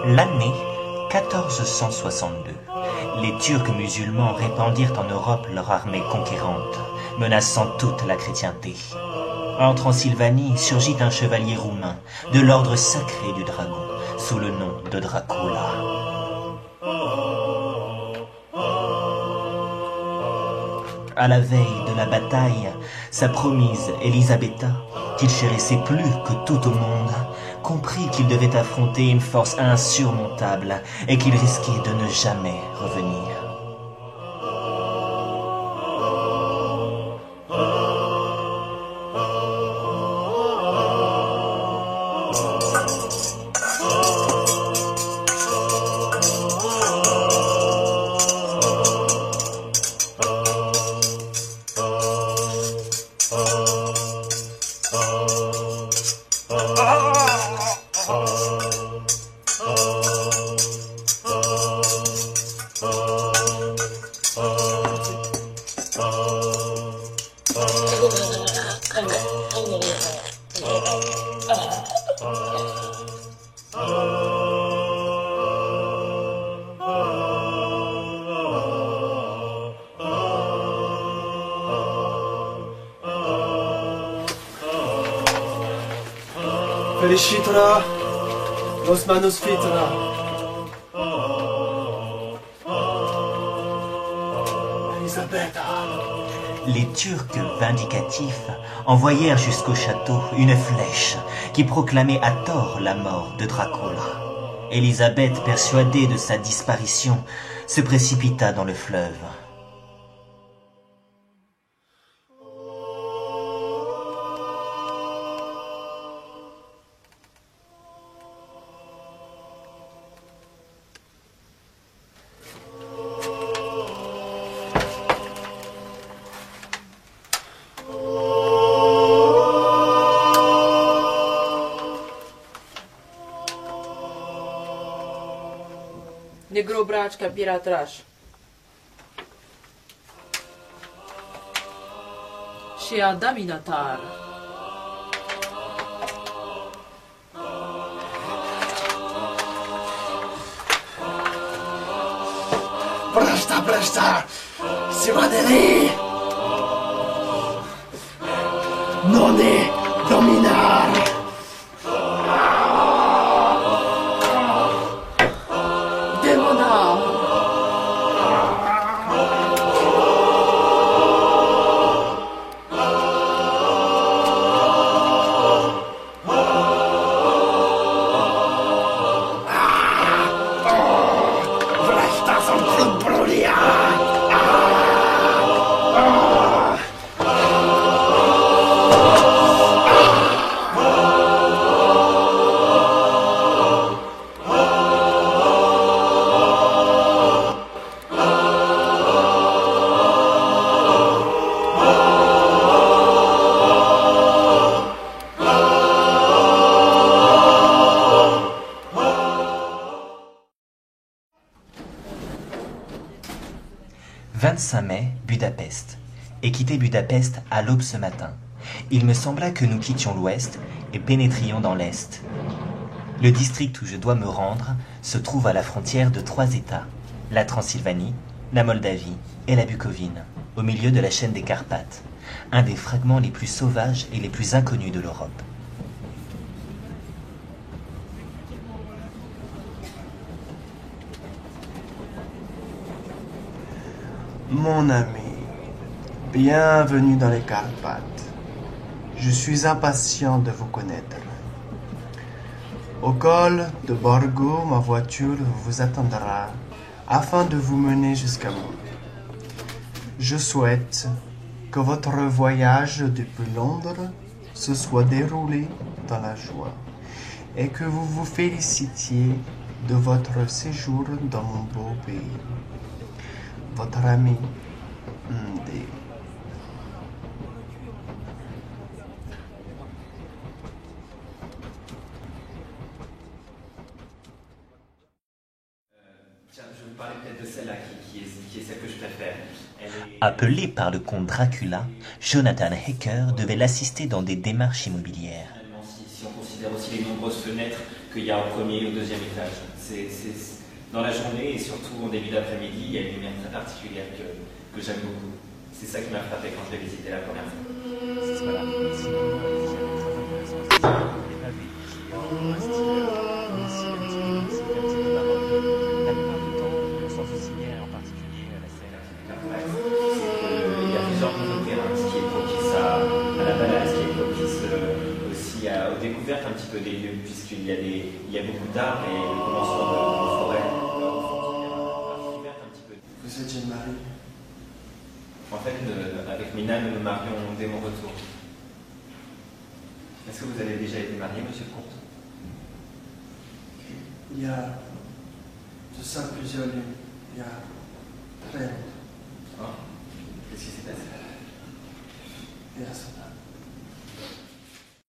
L'année 1462. Les Turcs musulmans répandirent en Europe leur armée conquérante, menaçant toute la chrétienté. En Transylvanie surgit un chevalier roumain de l'ordre sacré du dragon, sous le nom de Dracula. À la veille de la bataille, sa promise Elisabetta, qu'il chérissait plus que tout au monde, comprit qu'il devait affronter une force insurmontable et qu'il risquait de ne jamais revenir. Felicitra, los manus fitra. Elisabetta. Les Turcs vindicatifs envoyèrent jusqu'au château une flèche qui proclamait à tort la mort de Dracula. Élisabeth, persuadée de sa disparition, se précipita dans le fleuve. Negro bračka piratraš. Și Adaminatar. Presta, presta! Simaneri! Non è dominar! « 25 mai, Budapest. Et quitter Budapest à l'aube ce matin. Il me sembla que nous quittions l'ouest et pénétrions dans l'est. Le district où je dois me rendre se trouve à la frontière de 3 États, la Transylvanie, la Moldavie et la Bucovine, au milieu de la chaîne des Carpates, un des fragments les plus sauvages et les plus inconnus de l'Europe. Mon ami, bienvenue dans les Carpates. Je suis impatient de vous connaître. Au col de Borgo, ma voiture vous attendra afin de vous mener jusqu'à moi. Je souhaite que votre voyage depuis Londres se soit déroulé dans la joie et que vous vous félicitiez de votre séjour dans mon beau pays. Votre ami D. Tiens, je vais vous parler peut-être de celle-là qui est celle que je préfère. Appelé par le comte Dracula, Jonathan Hecker devait l'assister dans des démarches immobilières. Si on considère aussi les nombreuses fenêtres qu'il y a au premier et au deuxième étage. Dans la journée et surtout en début d'après-midi, il y a une lumière très particulière que j'aime beaucoup. C'est ça qui m'a frappé quand je l'ai visité la première fois. Voilà. Sinon, il y a des choses intéressantes. Les pavés qui ont un style aussi un petit peu baroque. La plupart du temps, sans souligner en particulier la scène. Il y a plusieurs nouveautés, hein, ce qui est propice à la balade, ce qui est propice aussi aux découvertes un petit peu des lieux, puisqu'il y a beaucoup d'arbres et le commencement de forêt. Vous êtes jeune mari? En fait, avec Mina, nous nous marions dès mon retour. Est-ce que vous avez déjà été marié, monsieur le comte? Il y a de ça plusieurs lunes. Il y a très longtemps. Qu'est-ce qui s'est passé? Il y a ça.